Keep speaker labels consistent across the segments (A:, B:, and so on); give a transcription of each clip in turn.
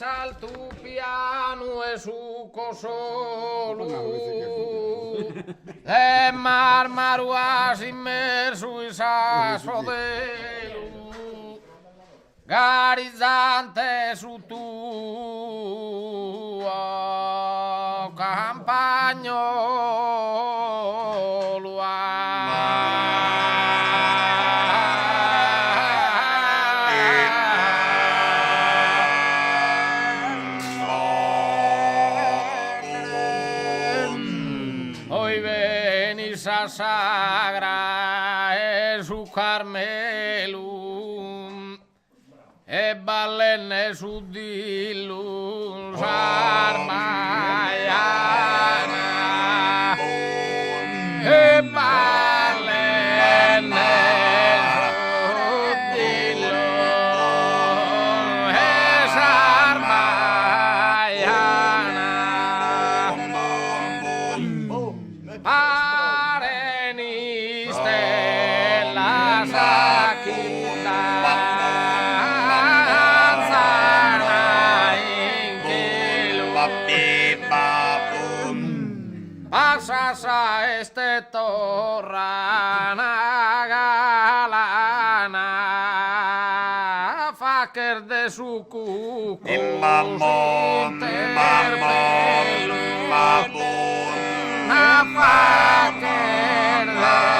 A: salto piano e succo solo e marmaruas immerso in sasfodelo garizzante su tuo campagnolo sa sagra e su Carmelo e ballenne su dillu sarmaiana e ballenne su dillu e sarmaiana stella sacchina in chelo passa sa este torrana galana faker de su cucu
B: mamon
A: na faker de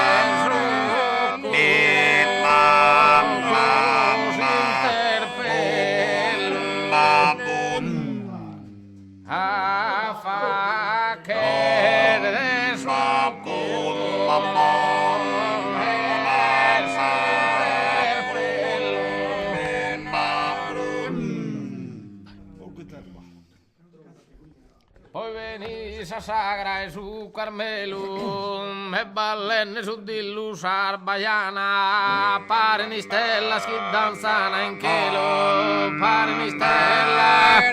A: poi venì sa sagra e su Carmelo e ballenne su dillu sarbaiana pare ni stella che danzana in chelo pare ni stella che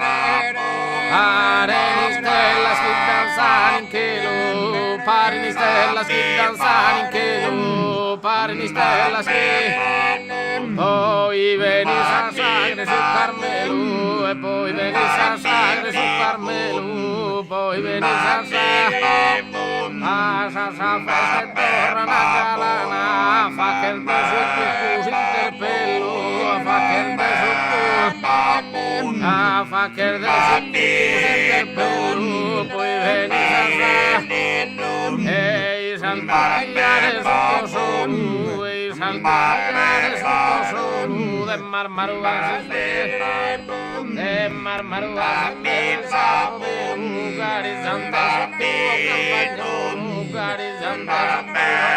A: danzana in chelo pare ni stella che danzana in chelo pare ni stella che poi venì sa sagra su Carmelo e poi venì sa sagra su Carmelo poi venì sa festa torna galana fa che il beso tu interpello fa che il beso tu fa che il beso tu interpello poi venì sa e saltare sotto solo e saltare sotto solo de marmaruas de marmaruas garizzante su tuo campagnolo garizzante